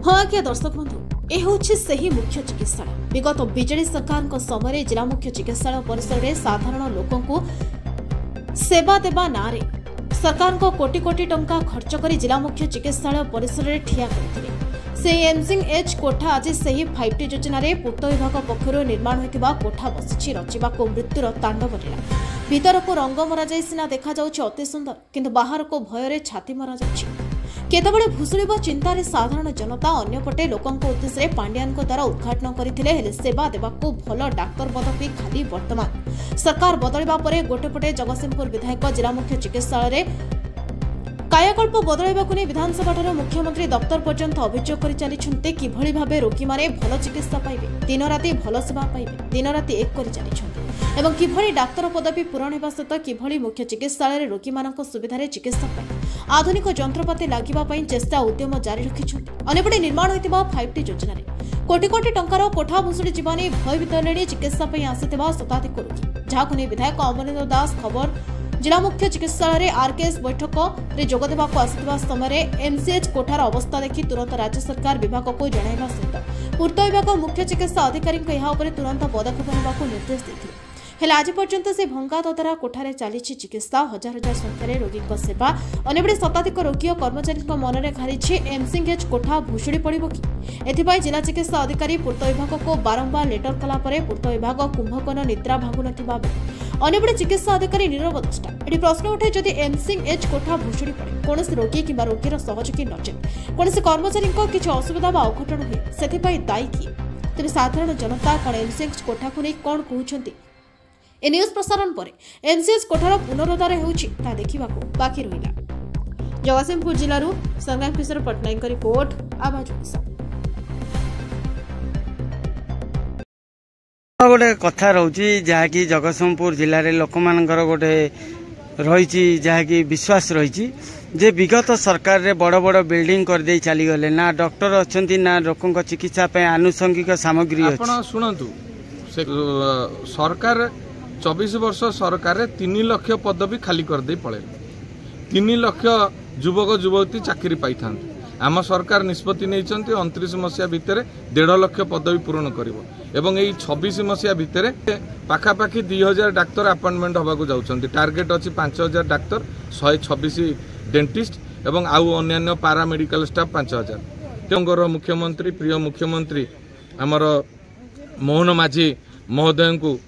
हाँ आज्ञा दर्शक बंधु ए होछि सही मुख्य चिकित्सालय विगत बीजेडी सरकार समय जिला मुख्य चिकित्सालय परिसर में साधारण लोकंकु सेवा देवा नारे सरकार को कोटी कोटी टंका खर्च कर जिला मुख्य चिकित्सालय परिसर में ठिया करथिले। से एमसिंग एच कोठा आज सही 5T योजना पूर्त विभाग पक्षर निर्माण होता कोठा बसी रचिबा को मृत्युर तांडव लीला भीतर को रंग मरा जाई सिना देखा जाउछि अति सुंदर किंतु बाहर को भय छाती मरा जाउछि। केतबळे भुसुड़िब चिंतार साधारण जनता अन्यपटे लोकों उद्देश्य पांड्यान द्वारा उद्घाटन करथिले हेले सेवा देवाको भल डाक्तर पदवी खाली वर्तमान सरकार बदलवा परे गोटेपटे जगतसिंहपुर विधायक जिला मुख्य चिकित्सालय कायाकल्प बदलवाक नहीं विधानसभा मुख्यमंत्री दफ्तर पर्यंत अभियोग कर चली किभली भाव रोगी मैंने भल चिकित्सा पाइबे दिन राति भल सेवा पाइबे दिन राति एक कर चली किभली डाक्तर पदवी पूरण होगा सहित किभली मुख्य चिकित्सालय रोगी मान सुविधार चिकित्सा आधुनिक जंत्रपाति लगे चेष्टा उद्यम जारी रखिंट अनेपटे निर्माण होता 5T योजना कोटी कोटी टंकार कोठा भुसुड़ी जीवानी भय भितर चिकित्सा आसुवा शताधिक रोगी जहां नहीं विधायक अमरेंद्र दास खबर जिला मुख्य चिकित्सालय आरकेएस बैठक में जोगदेवा आसुवा समय एमसीएच कोठार अवस्था देखि तुरंत राज्य सरकार विभाग को जणाइबा सहित पूर्त विभाग मुख्य चिकित्सा अधिकारी तुरंत पदक्षेप नेबाक निर्देश देथिले। हेले आज पर्यंत से भंगा ततरा कोठारे चली चिकित्सा हजार हजार संख्यार रोगी सेवा अनेबड़े शताधिक रोगी और कर्मचारी मन में घारी एमसिंग एच कोठा भुशुड़ी पड़ो कि एथिपाई जिला चिकित्सा अधिकारी पूर्त विभाग को बारंबार लेटर कलापर पूर्त विभाग कुंभकर्ण निद्रा भागु नथिबा अनेबड़े चिकित्सा अधिकारी नीरव दृष्टा एटी प्रश्न उठे जदि एमसिंग एच कोठा भुशुड़ी पड़े कौन रोगी कि रोगीर सहयोगी नचे कौन कर्मचारी किसी असुविधा अघटन हुए से दायी किए तेज साधारण जनता कौन एमसिंग एच कोठा को नहीं कौन कहते ए न्यूज प्रसारण पर एमसीएच कोठार पुनरुद्धार होउछि ता देखिबाको बाकी रहिला। जगतसिंहपुर जिल्लारू संग्राम किशोर पटनायक रिपोर्ट आवाज ओडिशा। गोटे कथा रोची जहाँकि जगतसिंहपुर जिले में लोक मानकर गोटे रही जहाँकि विश्वास रही जे विगत सरकार रे बड़ बड़ बिल्डिंग कर दे चली गले ना डॉक्टर अच्छी ना लोकों चिकित्सा आनुषंगिक सामग्री अछि। शुणु सरकार 24 वर्ष सरकार 3 लाख पदवी खाली कर दे पड़े 3 लाख युवक युवती चाकरी पाई था आम सरकार निष्पत्ति नहीं 29 मसीहा भितर 1.5 लाख पदवी पूरण करिवो यही 26 मसीहा भितर पाखापाखि 2000 डाक्तर अपॉइंटमेंट होगा जाउछंती टार्गेट अछि 5000 डाक्तर 126 डेंटिस्ट एवं आउ अन्य पारामेडिकल स्टाफ 5000 तेंगर मुख्यमंत्री प्रिय मुख्यमंत्री आमर मोहन माझी महोदय को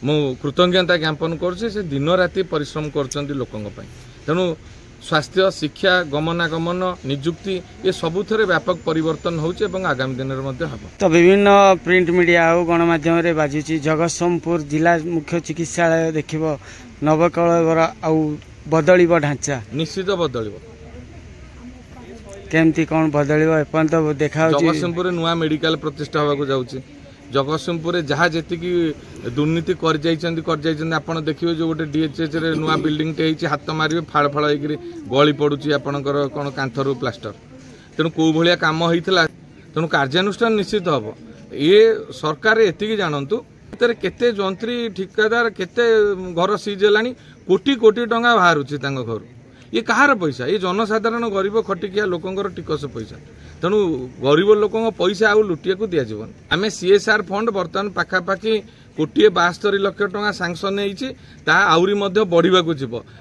मु कृतज्ञता ज्ञापन करुँचे से दिन राति परिश्रम कर लोकों तेणु स्वास्थ्य शिक्षा गमनागमन निजुक्ति ये सबुथ व्यापक परिवर्तन होउचे एवं आगामी दिन में तो विभिन्न प्रिंट मीडिया और गणमाध्यम बाजुची जगतसिंहपुर जिला मुख्य चिकित्सालय देखिबो नवकलेवर आउ बदलिबो ढांचा निश्चित बदलिबो केमती कौन बदलिबो एपन तो देखा जगतसिंहपुर नुआ मेडिकल प्रतिष्ठा होगा जाउची जगतसिंहपुर जहाँ जी दुर्नीति कर देखिए जो गोटे डीएचएच रे नुआ बिल्डिंग टे हाथ मारे फाड़ फाड़ गली पड़ुची आपणकर कौन कांथरू प्लास्टर तेणु कौ भाया कम होता तेणु कार्यानुष्ठान निश्चित हम ये सरकार एति जानतु केते जंत्री ठिकादार केते घर सीज है कोटी कोटी टंका बाहर घर ये कहार पैसा ये जनसाधारण गरीब खटिकिया लोकंर टिकस पैसा तेणु गरीब लोक पैसा आउ लुटिया को दि जावन आम सीएसआर फंड बर्तमान पाखापाखि 1.72 लाख टंका सांक्शन आउरी बढ़ा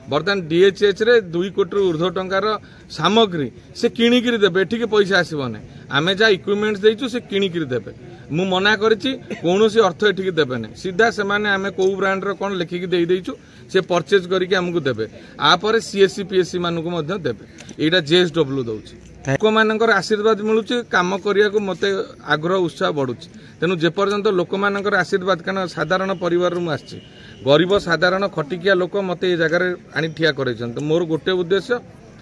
बर्तमान डीएचएच रे 2 कोटी ऊर्ध्व टंकार सामग्री से किणिक देवे एठिक पैसा आसबना आम जहाँ इक्विपमेंट्स देचु से किणिक देवे मु मना करी कौन अर्थ एठिक देवे ना सीधा से आम कौ ब्रांड कौन लिखिकी देचु से परचेज करके आमको देवे आपर सीएससी पीएससी मानक देवे यहाँ जेएसडब्ल्यू दौर लोक मान आशीर्वाद मिलूँ कम करने को मत आग्रह उत्साह बढ़ुची तेणु जेपर्यंत लोक मान आशीर्वाद कारण साधारण परिवार मुझे गरीब साधारण खटिकिया लोक मत ये जगार आनी ठिया कर मोर गोटे उद्देश्य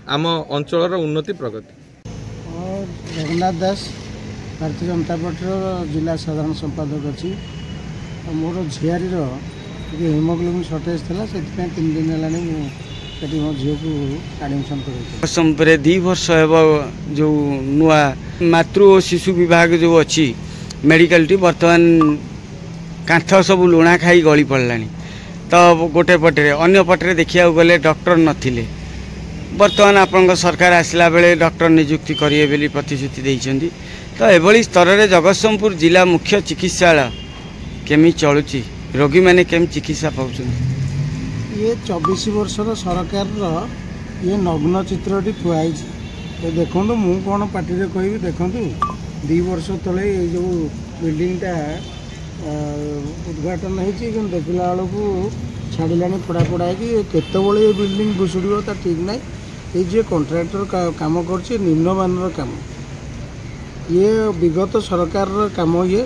आम अंचल उन्नति प्रगति। जगन्नाथ दास भारतीय जनता पार्टी जिला साधारण संपादक अच्छी मोर झीआरी हिमोग्लोबिन सर्टेज था से 3 दिन है मो झील को एडमिशन कर 2 वर्ष है जो नुआ मातृ और शिशु विभाग जो अच्छी मेडिकल टी बर्तमान कांथ सब लुणा खाई गली पड़लानी तो गोटे पटे अन्य पटे देखा गले डॉक्टर नथिले बर्तमान आपण सरकार आसला बेले डॉक्टर नियुक्ति करिए बोली प्रतिश्रुति देइछन्ती तो एभली स्तर में जगतसिंहपुर जिला मुख्य चिकित्सालय केमी चलुची रोगी मैंने केमी चिकित्सा पाउछन ये 24 वर्षर सरकार ये नग्न चित्रटी थुआई देखो मु कौन पार्टी कहि देखु 2 वर्ष तले ये जो बिल्डिंगटा उद्घाटन होती देखला बेलू छाड़िलानी पोड़ा पोड़ा केतबले ये बिल्डिंग भुशुड़ ता ठीक ना ये जे कॉन्ट्रैक्टर काम कर निम्नमानर काम ये विगत सरकार काम ये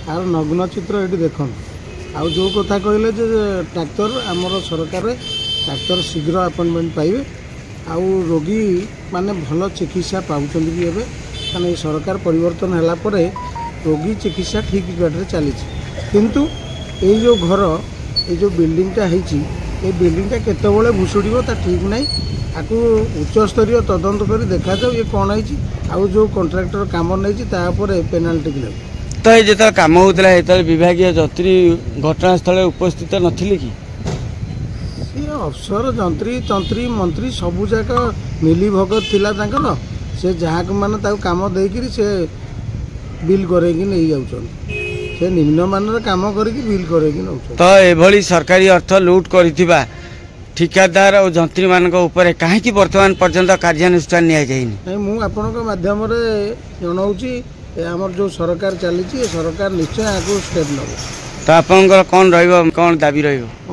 आर नग्न चित्र ये देख आउ जो कथा कहले डाक्तर आमर सरकार डाक्तर शीघ्र अपॉइंटमेंट पाइबे आउ रोगी माने भल चिकित्सा पाउछन भी एबे माने सरकार परिवर्तन होला परे रोगी चिकित्सा ठीक बाटे चली किंतु ये जो घर ये जो बिल्डिंगटा होती ये बिल्डिंगटा केतबले भुशुड़ ता ठीक ना आपको उच्चस्तरीय तदंत कर देखा जाऊ ये कौन है आउ जो कॉन्ट्रैक्टर काम नहीं पेनाल्टी कि तो ये जो कम होता है विभाग जंत्री घटनास्थल उपस्थित नथिले कि अफसर जंत्री तंत्री मंत्री सबू जाक मिली भगत थिला तांकर से जहाँ माने काम देकर से बिल करेगी नहीं जाउछन से निम्नमानर काम करके बिल करेगी नौ तो एभली सरकारी अर्थ लूट करिथिबा ठिकादार और जंत्री मान कहीं वर्तमान पर्यंत कार्यानुष्ठान नहीं मु आपण माध्यम जनाऊँगी आमर जो सरकार चली सरकार निश्चय आपको स्टेप नब तो आपंकर कौन कौन दाबी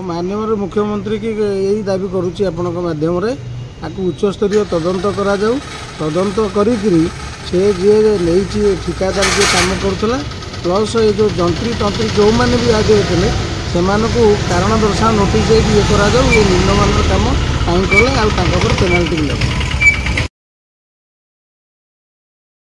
माननीय मुख्यमंत्री की यही दाबी करुच्ची आपण माध्यम आपको उच्चस्तरीय तदंत करा जाऊ तदंत करी से जी नहीं ठिकादार जी काम करुला प्लस ये जो जंत्री तंत्री जो मैंने भी आज होते से कारण दर्शा नोटिस ये करा जाऊ ये निम्नमानर काम कहीं कले आउ पेनाल्टी मिले।